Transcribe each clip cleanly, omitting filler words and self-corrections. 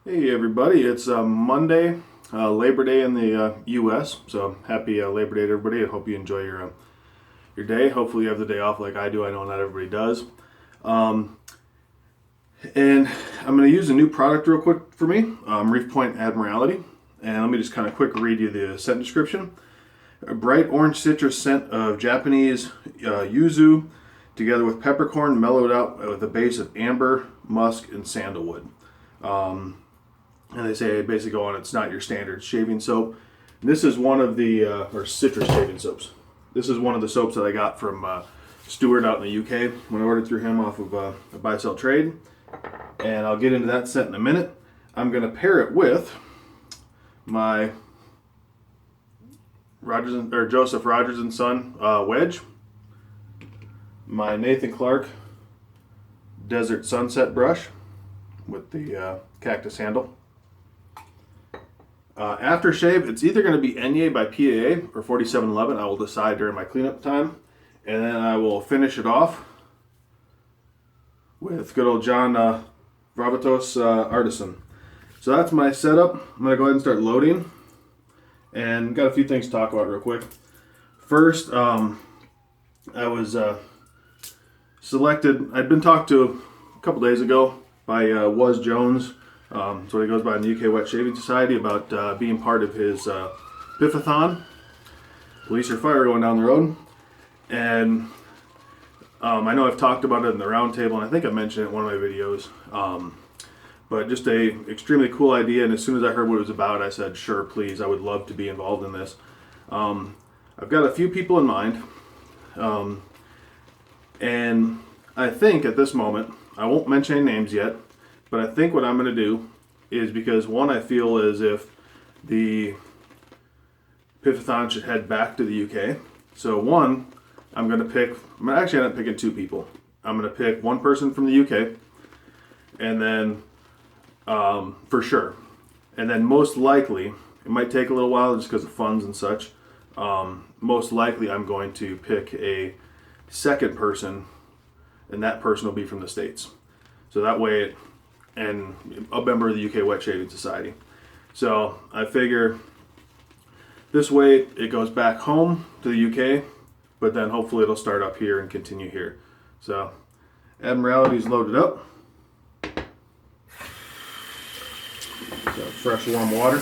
Hey everybody, it's Monday, Labor Day in the U.S. So happy Labor Day to everybody. I hope you enjoy your day. Hopefully you have the day off like I do. I know not everybody does. Um, and I'm going to use a new product real quick for me, Reef Point Admiralty. And let me just kind of quick read you the scent description. A bright orange citrus scent of Japanese yuzu, together with peppercorn, mellowed out with a base of amber, musk, and sandalwood. And they say basically go on, it's not your standard shaving soap. And this is one of the, or citrus shaving soaps. This is one of the soaps that I got from Stuart out in the UK when I ordered through him off of a buy-sell trade. And I'll get into that scent in a minute. I'm going to pair it with my Joseph Rogers and Son wedge, my Nathan Clark Desert Sunset brush with the cactus handle. Aftershave, it's either going to be Enye by PAA or 4711. I will decide during my cleanup time. And then I will finish it off with good old John Bravatos Artisan. So that's my setup. I'm going to go ahead and start loading. And got a few things to talk about real quick. First, I was selected, I'd been talked to a couple days ago by Was Jones. That's what he goes by in the UK Wet Shaving Society, about being part of his pif-a-thon, Police Your Fire, going down the road. And I know I've talked about it in the roundtable, and I think I mentioned it in one of my videos. But just a extremely cool idea, and as soon as I heard what it was about, I said, sure, please, I would love to be involved in this. I've got a few people in mind, and I think at this moment, I won't mention any names yet, but I think what I'm going to do is, because one, I feel as if the pif-a-thon should head back to the UK. So one, I'm going to pick, I'm actually end up picking two people. I'm going to pick one person from the UK, and then for sure. And then most likely, it might take a little while just because of funds and such. Most likely I'm going to pick a second person, and that person will be from the States. So that way, and a member of the UK Wet Shaving Society. So I figure this way it goes back home to the UK, but then hopefully it'll start up here and continue here. So Admiralty's loaded up. So fresh warm water.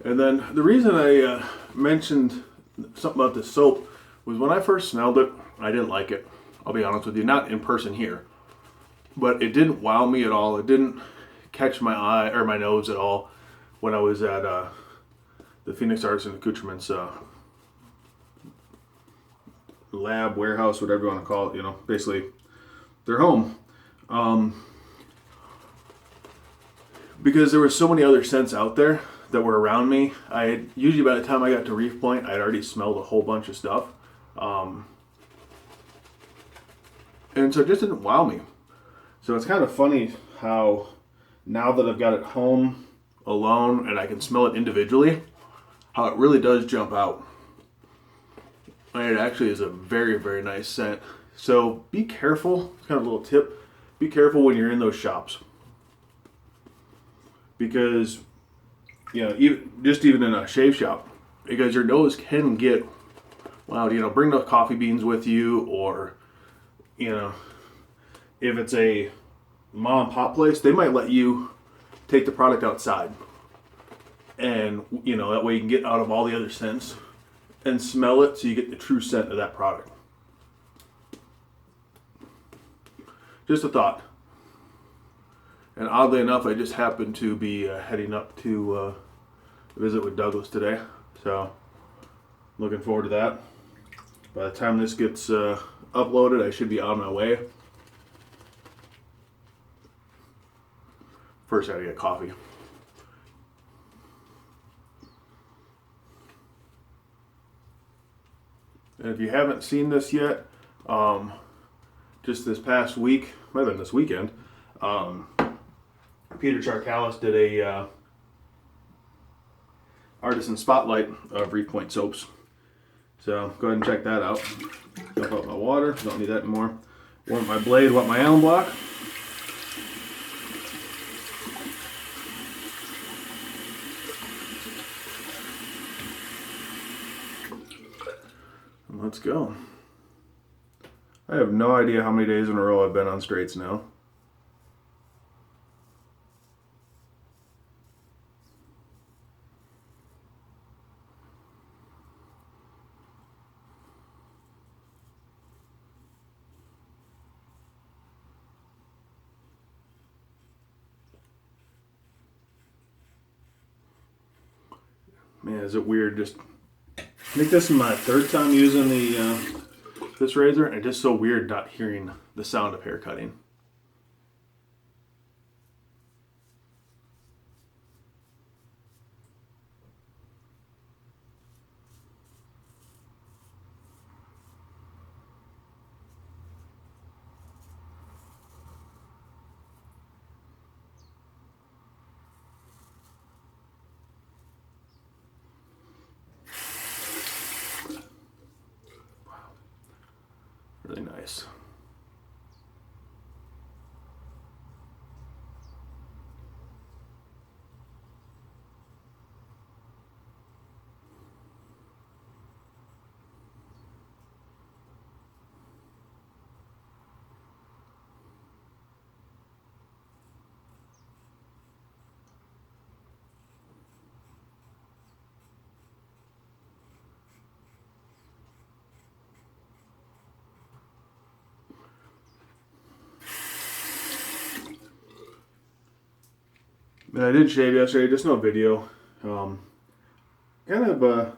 And then the reason I mentioned something about this soap was when I first smelled it, I didn't like it. I'll be honest with you, not in person here, but it didn't wow me at all. It didn't catch my eye or my nose at all when I was at the Phoenix Arts and Accoutrements lab, warehouse, whatever you want to call it. You know, basically their home. Because there were so many other scents out there that were around me. Usually by the time I got to Reef Point, I'd already smelled a whole bunch of stuff. And so it just didn't wow me. So it's kind of funny how now that I've got it home alone and I can smell it individually, how it really does jump out. And it actually is a very, very nice scent. So be careful, it's kind of a little tip, be careful when you're in those shops. Because, you know, even in a shave shop, because your nose can get, well, you know, bring those coffee beans with you, or, you know, if it's a mom and pop place, they might let you take the product outside. And, you know, that way you can get out of all the other scents and smell it so you get the true scent of that product. Just a thought. And oddly enough, I just happened to be heading up to visit with Douglas today. So, looking forward to that. By the time this gets uploaded, I should be on my way. First, I gotta get coffee. And if you haven't seen this yet, just this past week, might have been this weekend, Peter Charkalis did a Artisan Spotlight of Reef Point soaps. So go ahead and check that out. Dump out my water, don't need that anymore. Want my blade, want my Allen block. And let's go. I have no idea how many days in a row I've been on straights now. Man, is it weird? Just I think this is my third time using the this razor, and it's just so weird not hearing the sound of hair cutting. Really nice. And I did shave yesterday, just no video. Kind of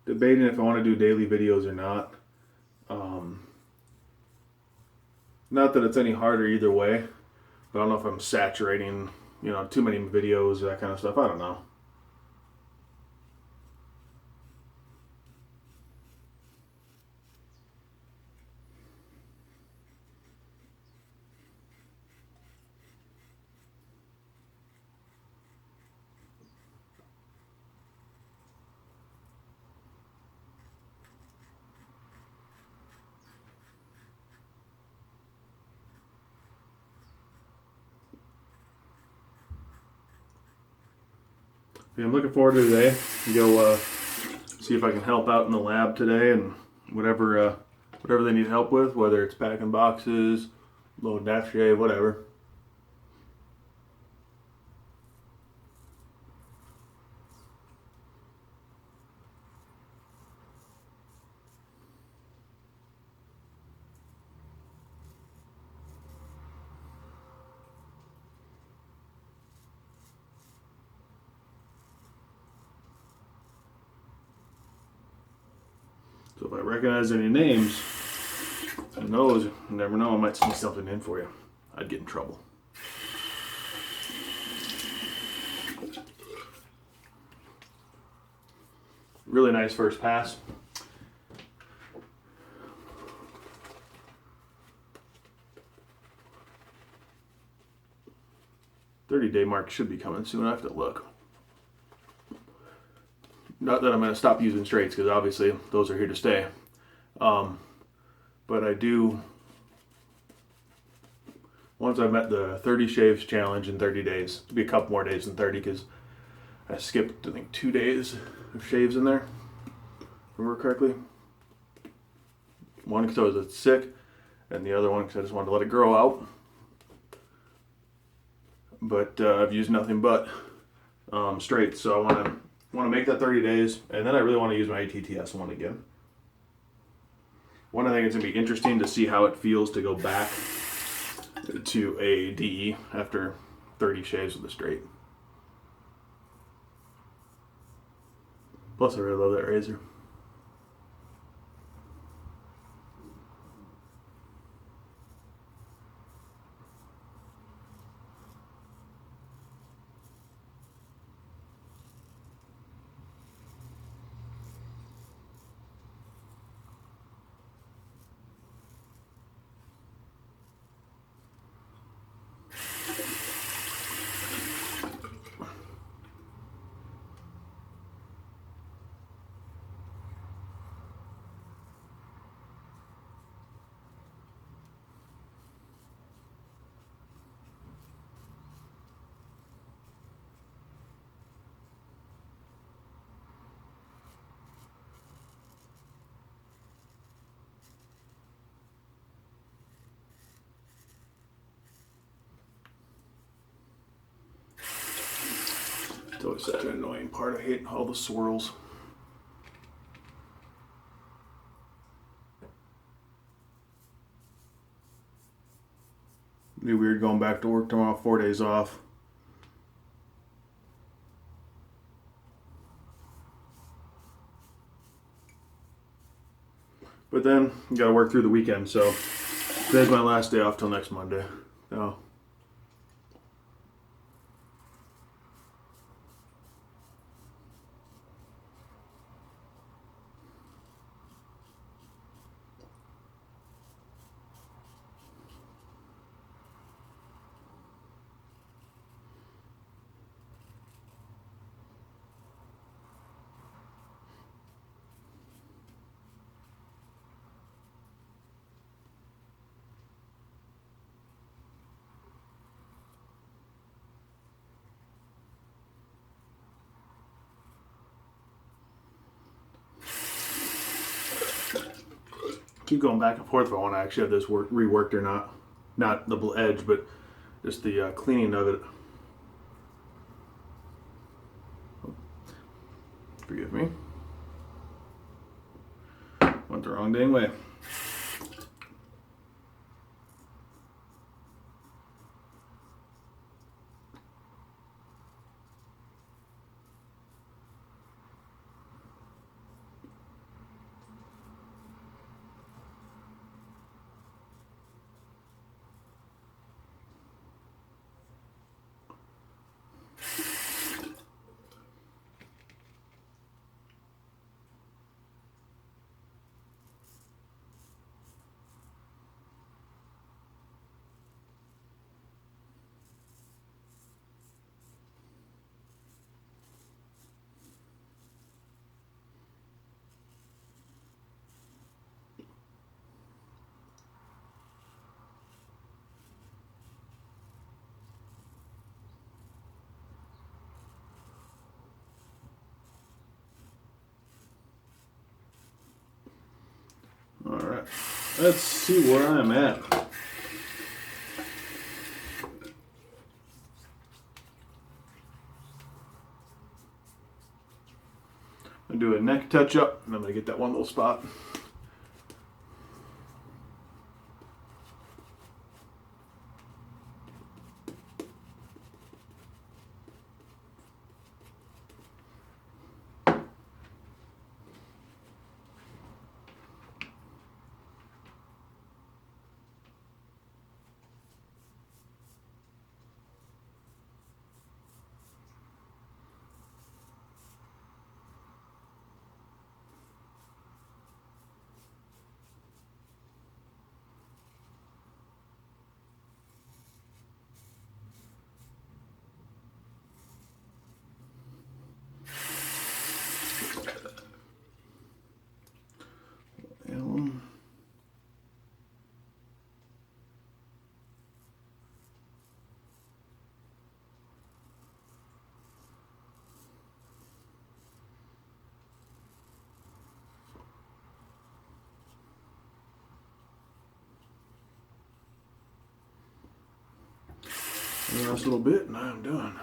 debating if I want to do daily videos or not. Not that it's any harder either way, but I don't know if I'm saturating, too many videos, that kind of stuff. I don't know. I'm looking forward to today. Go see if I can help out in the lab today and whatever they need help with, whether it's packing boxes, loading aftershave, whatever. So if I recognize any names, who knows, you never know, I might sneak something in for you. I'd get in trouble. Really nice first pass. "30-day mark should be coming soon. I have to look. Not that I'm going to stop using straights, because obviously those are here to stay. But I do, once I've met the 30 shaves challenge in 30 days, it'll be a couple more days than 30, because I skipped, I think, 2 days of shaves in there, if I remember correctly. One because I was sick, and the other one because I just wanted to let it grow out. But I've used nothing but straights, so I want to make that 30 days, and then I really want to use my ATTS one again. One, I think it's going to be interesting to see how it feels to go back to a DE after 30 shaves with a straight. Plus, I really love that razor. always such an annoying part. I hate all the swirls. It'd be weird going back to work tomorrow, 4 days off. But then you gotta work through the weekend, so today's my last day off till next Monday. So. Keep going back and forth if I want to actually have this reworked or not. Not the edge, but just the cleaning of it. Forgive me. Went the wrong dang way. Alright, let's see where I'm at. I'm going to do a neck touch up, and I'm going to get that one little spot. The last little bit, and I'm done.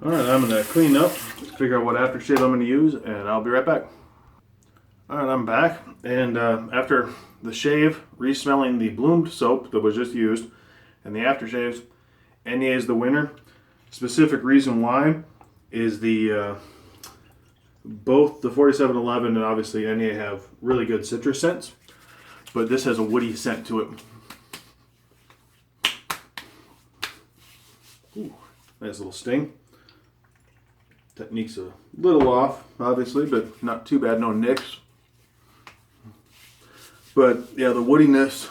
Alright, I'm going to clean up, figure out what aftershave I'm going to use, and I'll be right back. Alright, I'm back, and after the shave, re-smelling the bloomed soap that was just used, and the aftershaves, Enya is the winner. Specific reason why is the both the 4711 and obviously Enya have really good citrus scents, but this has a woody scent to it. Ooh, nice little sting. Technique's a little off, obviously, but not too bad, no nicks. But yeah, the woodiness,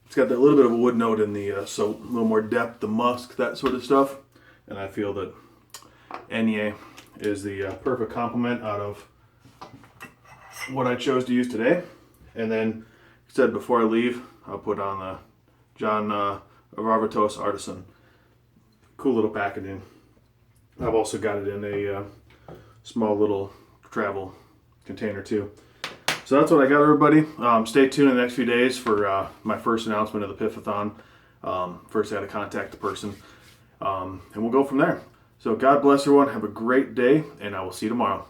it's got that little bit of a wood note in the soap, a little more depth, the musk, that sort of stuff. And I feel that Enya is the perfect complement out of what I chose to use today. And then, I said before I leave, I'll put on the John Varvatos Artisan. Cool little packaging. I've also got it in a small little travel container too. So that's what I got, everybody. Stay tuned in the next few days for my first announcement of the pif-a-thon. First I got to contact the person, and we'll go from there. So God bless everyone. Have a great day, and I will see you tomorrow.